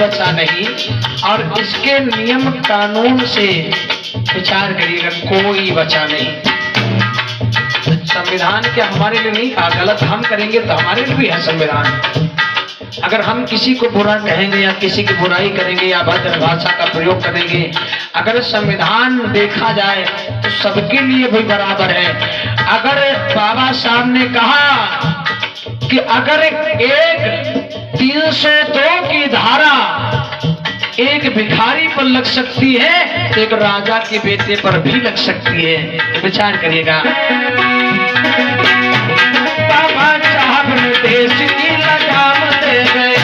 बचा नहीं, और इसके नियम कानून से विचार करिएगा कोई बचा नहीं। संविधान क्या हमारे लिए नहीं कहा, गलत हम करेंगे तो हमारे लिए भी है संविधान। अगर हम किसी को बुरा कहेंगे या किसी की बुराई करेंगे या अभद्र भाषा का प्रयोग करेंगे, अगर संविधान देखा जाए तो सबके लिए भी बराबर है। अगर बाबा साहब ने कहा कि अगर एक 302 की धारा एक भिखारी पर लग सकती है तो एक राजा के बेटे पर भी लग सकती है। तो विचार करिएगा। बाबा साहब ने देश की लगाम दे गए,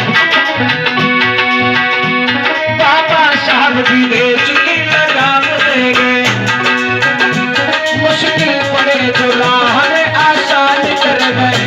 बाबा साहब भी देश की लगाम दे गए। मुश्किल पड़े जो राह आसान कर गए।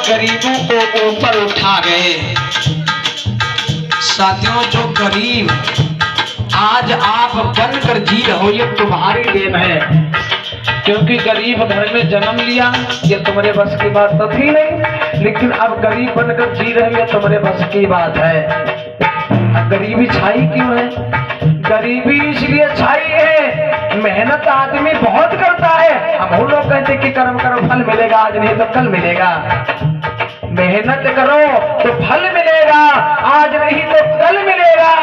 गरीबों को ऊपर उठा गए। साथियों, जो गरीब आज आप बनकर जी रहे हो ये तुम्हारी देन है, क्योंकि गरीब घर में जन्म लिया ये तुम्हारे बस की बात तो थी नहीं, लेकिन अब गरीब बनकर जी रहे हो ये तुम्हारे बस की बात है। अब गरीबी छाई क्यों है? गरीबी इसलिए छाई है, मेहनत आदमी बहुत करता है। हम लोग कहते कि कर्म करो फल मिलेगा, आज नहीं तो कल मिलेगा। मेहनत करो तो फल मिलेगा, आज नहीं तो कल मिलेगा।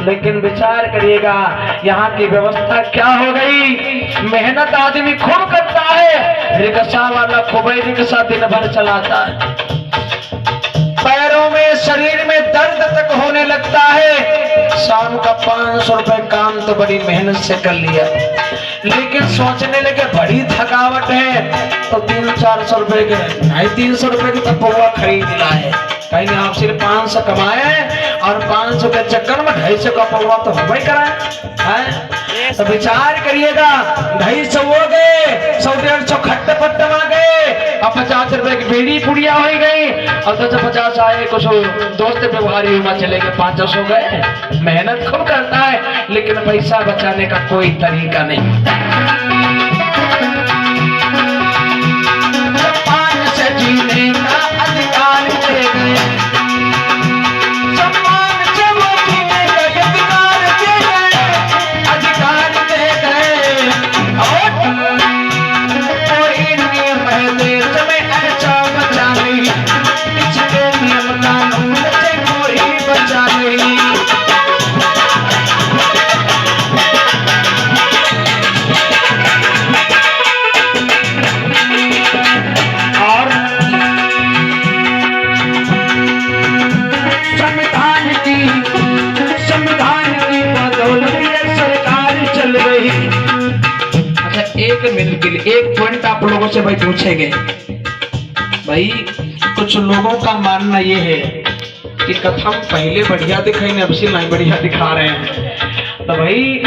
लेकिन विचार करिएगा यहाँ की व्यवस्था क्या हो गई। मेहनत आदमी खूब करता है, रिक्शा वाला खूब रिक्शा दिन भर चलाता है, पैरों में शरीर में दर्द तक होने लगता है। शाम का 500 रुपए काम तो बड़ी मेहनत से कर लिया, लेकिन सोचने लगे बड़ी थकावट है तो 300-400 रुपए के नहीं 300 रुपए की तो पौवा खरीद लाए। कहीं आप सिर्फ 500 कमाए और 500 के चक्कर में 250 का पौवा तो हो ही कराए। तो विचार करिएगा, 250 हो गए, 100-150 खट्टे पट्टे आ गए, अब 50 रुपए की बीड़ी पुड़िया हो गई, और 250 आए कुछ दोस्त व्यवहारी हुआ चले गए, 500 हो गए। मेहनत खूब करता है लेकिन पैसा बचाने का कोई तरीका नहीं। सम्मान से जीने का अधिकार दे गए, सम्मान से वो जीने का अधिकार दे गए, अधिकार दे गए। और कोई नियम है देश में ऐसा बचा नहीं, इसके नियम कानून से कोई बचा नहीं। एक पॉइंट आप लोगों से भाई पूछेंगे, भाई कुछ लोगों का मानना ये है कि कथा पहले बढ़िया दिखाई नहीं, अब से नहीं बढ़िया दिखा रहे हैं। तो भाई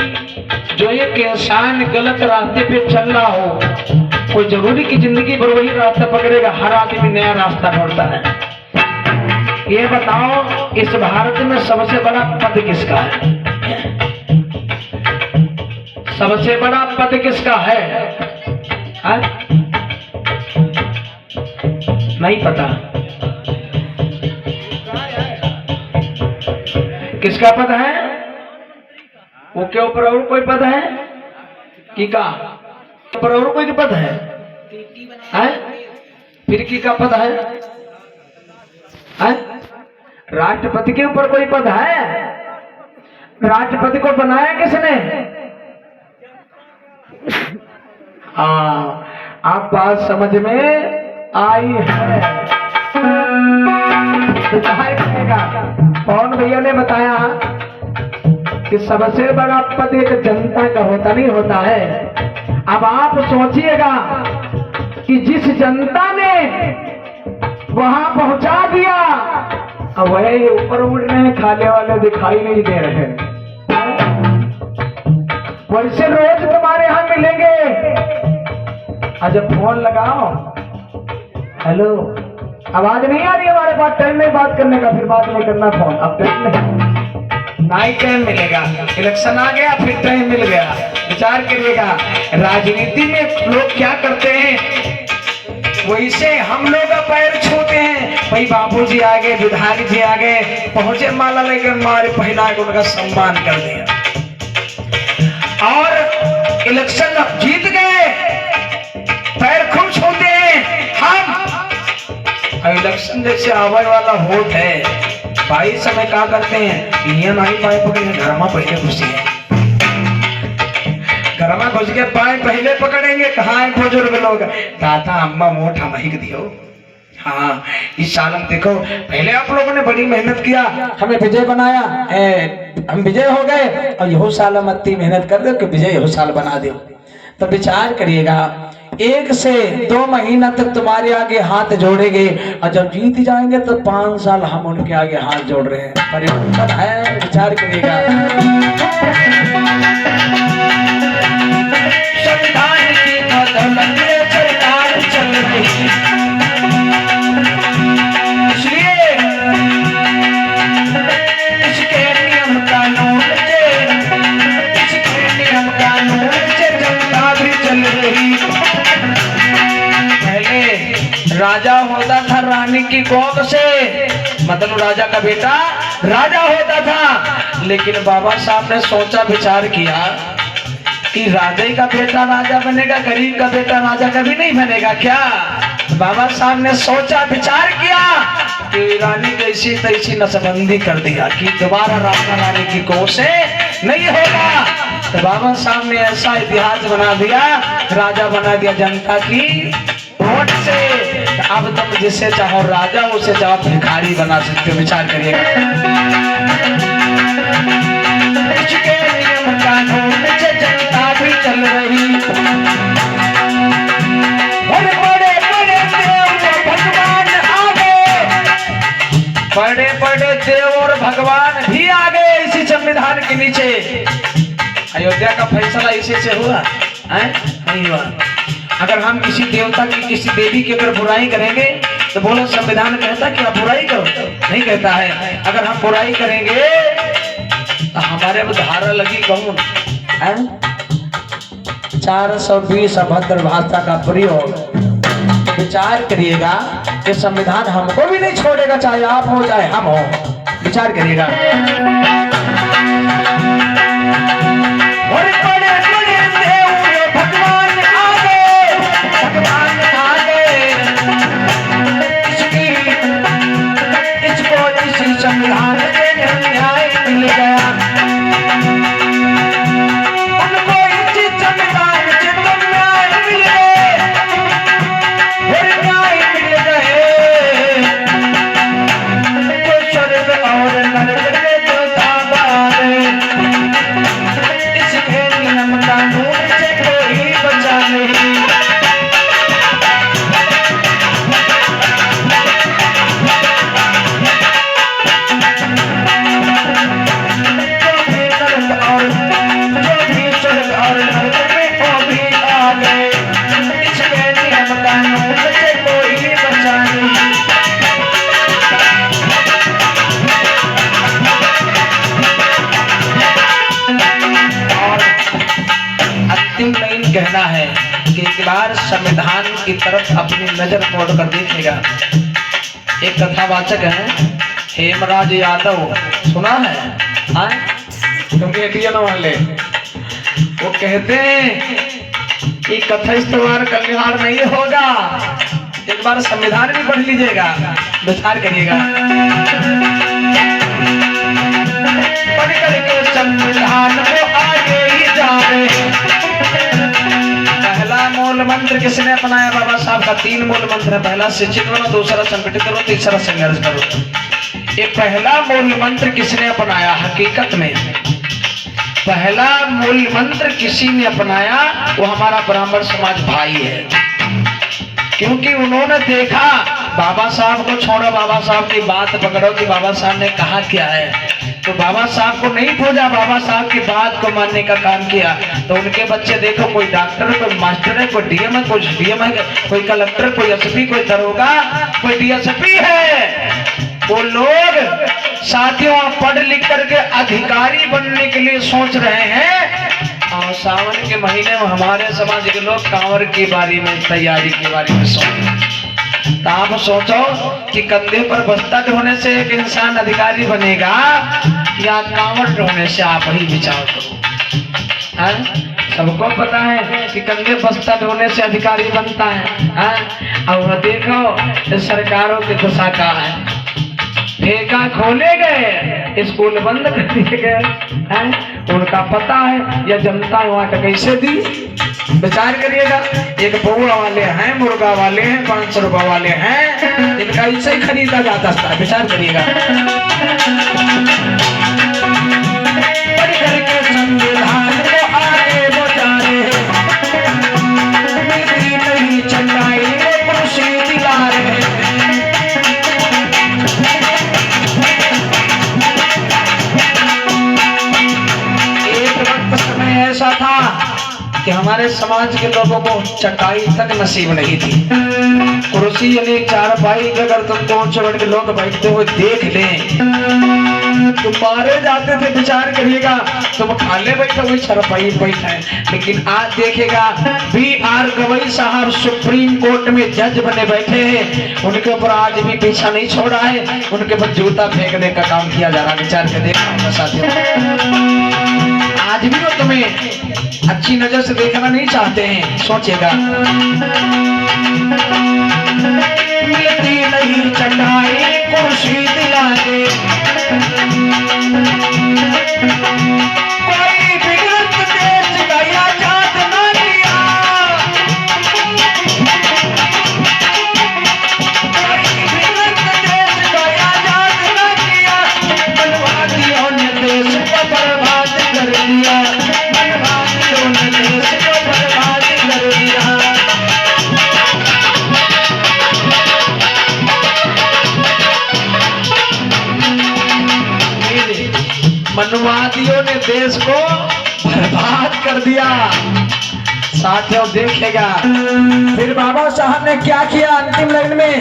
जो एक इंसान गलत रास्ते पे चल रहा हो, कोई जरूरी की जिंदगी भर वही रास्ता पकड़ेगा, हर आदमी नया रास्ता ढूंढता है। ये बताओ इस भारत में सबसे बड़ा पद किसका है? सबसे बड़ा पद किसका है? नहीं पता किसका पद है? वो के ऊपर और कोई पद है की का ऊपर और कोई पद है? फिर की का पद है? राष्ट्रपति के ऊपर कोई पद है? राष्ट्रपति को बनाया किसने? आप बात समझ में आई है? तो पवन भैया ने बताया कि सबसे बड़ा पद एक जनता का होता नहीं होता है। अब आप सोचिएगा कि जिस जनता ने वहां पहुंचा दिया, अब वही ऊपर उड़ रहे हैं, खाने वाले दिखाई नहीं दे रहे हैं। वैसे रोज तुम्हारे यहां मिलेंगे। आज फोन लगाओ, हेलो, आवाज नहीं आ रही हमारे पास, टाइम में बात करने का, फिर बात नहीं करना फोन। अब टाइम नहीं टाइम मिलेगा, इलेक्शन आ गया फिर टाइम मिल गया। विचार करिएगा, राजनीति में लोग क्या करते हैं, वैसे हम लोग पैर छूते हैं। भाई बाबूजी आ गए, विधायक जी आ गए, पहुंचे माला लेकर मारे पहना के उनका सम्मान कर दिया, और इलेक्शन जीत गए, पैर खूब छूते हैं हम। इलेक्शन जैसे आवे वाला वोट है, भाई समय क्या करते हैं, EMI पाए पकड़े घर में पहले घुसी है, घर में घुस के पाए पहले पकड़ेंगे। कहाँ है बुजुर्ग लोग, दादा अम्मा वोट हम ही दियो। हाँ, इस साल हम देखो, पहले आप लोगों ने बड़ी मेहनत किया, हमें विजय बनाया, हम विजय हो गए, और यहो साल हम इतनी मेहनत कर दो कि विजय यहो साल बना दो। तो विचार करिएगा, 1 से 2 महीना तक तुम्हारे आगे हाथ जोड़ेंगे, और जब जीत जाएंगे तो 5 साल हम उनके आगे हाथ जोड़ रहे हैं। परिवर्तन है, विचार करिएगा। संविधान की बदौलत सरकार चल रही, इसलिए इसके नियम कानून से, इसके नियम कानून से जनता भी चल रही। राजा होता था रानी की कोख से, मतलब राजा का बेटा राजा होता था, लेकिन बाबा साहब ने सोचा विचार किया कि राजा का बेटा राजा बनेगा, गरीब का बेटा राजा कभी नहीं बनेगा क्या। बाबा साहब ने सोचा विचार किया कि रानी कैसी तैसी नसबंदी कर दिया कि दोबारा राजा रानी की कोख से नहीं होगा। तो बाबा साहब ने ऐसा इतिहास बना दिया, राजा बना दिया जनता की वोट से। अब तुम जिसे चाहो राजा, उसे चाहो भिखारी बना सकते हो। विचार करिएगा, इसके नियम कानून से जनता भी चल रही। बड़े बड़े देव भगवान आ गए, बड़े बड़े देव और भगवान भी आ गए इसी संविधान के नीचे। अयोध्या का फैसला इसी से हुआ है, नहीं हुआ। अगर हम किसी देवता की, किसी देवी की अगर बुराई करेंगे तो बोलो संविधान कहता कि आप बुराई करो, नहीं कहता है। अगर हम बुराई करेंगे तो हमारे में धारा लगी कौन है, 420 अभद्र भाषा का प्रयोग। विचार करिएगा कि संविधान हमको भी नहीं छोड़ेगा, चाहे आप हो चाहे हम हो। विचार करिएगा, संविधान से न्याय मिल गया उनको, इसी संविधान से न्याय मिल गए, न्याय मिल गए। जो स्वर्ग और नरक में जो था, इसके नियम कानून से कोई बचा नहीं। कहना है कि एक बार संविधान की तरफ अपनी नजर मोड़ कर देखिएगा। एक कथावाचक है हेमराज यादव, सुना है क्योंकि एटीएन वाले, वो कहते हैं कि कथा इस्तेमाल कल्याण नहीं होगा, एक बार संविधान भी पढ़ लीजिएगा, विचार करिएगा। पढ़ करके संविधान को आगे ही जा रहे हैं। पहला मूल मंत्र किसने अपनाया? बाबा साहब का 3 मूल मंत्र है। पहला शिक्षित बनो, दूसरा संगठित करो, तीसरा संघर्ष करो। ये पहला मूल मंत्र किसने अपनाया? हकीकत में पहला मूल मंत्र किसी ने अपनाया, वो हमारा ब्राह्मण समाज भाई है। क्योंकि उन्होंने देखा बाबा साहब को छोड़ो, बाबा साहब की बात पकड़ो कि बाबा साहब ने कहा क्या है, तो बाबा साहब को नहीं पूजा, बाबा साहब की बात को मानने का काम किया। तो उनके बच्चे देखो, कोई डॉक्टर, कोई मास्टर है, कोई डीएम है, कोई डीएम है, कोई कलेक्टर, कोई एसपी, कोई दरोगा, कोई डीएसपी है। वो लोग साथियों पढ़ लिख करके अधिकारी बनने के लिए सोच रहे हैं, और सावन के महीने में हमारे समाज के लोग कांवर की बारी में तैयारी के बारे में सोच रहे हैं। तो आप सोचो कि कंधे पर बस्ता ढोने से एक इंसान अधिकारी बनेगा या कांवर ढोने से? आप ही विचार करो। सबको पता है कि कंधे बस्ता ढोने से अधिकारी बनता है। और देखो सरकारों की दशा क्या है, ठेका खोले गए, स्कूल बंद कर दिए गए। उनका पता है या जनता वहां कैसे दी, विचार करिएगा। एक पौवा वाले हैं, मुर्गा वाले हैं, 500 रुपए वाले हैं, इनका इसे ही खरीदा जाता था। विचार करिएगा। संविधान को आगे बढ़ा रहे, नहीं चंडाई वो कुर्सी दिला रहे। ऐसा था कि हमारे समाज के लोगों को चटाई तक नसीब नहीं थी। कुर्सी यानी चारपाई के अगर तुमको ऊंचे के लोग बैठते हुए देख लें तो मारे जाते थे। विचार करिएगा, तुम खाले बैठे हुए चारपाई बैठे, लेकिन आज देखेगा B.R. गवई साहब सुप्रीम कोर्ट में जज बने बैठे हैं, उनके ऊपर आज भी पीछा नहीं छोड़ा है, उनके ऊपर जूता फेंकने का काम किया जा रहा। विचार कर देखा साथियों, आज भी वो तुम्हें अच्छी नजर से देखना नहीं चाहते हैं। सोचेगा मिलती नहीं चटाई कुर्सी दिला दे, कोई बिगड़त देश गया जात ना लिया, कोई बिगड़त देश गया जात ना लिया, मनवादियों ने देश को बर्बाद कर दिया, मनवादियों ने देश को बर्बाद कर दिया। मनवादियों ने देश को बर्बाद कर दिया। साथियों देखेगा फिर बाबा साहब ने क्या किया अंतिम लाइन में,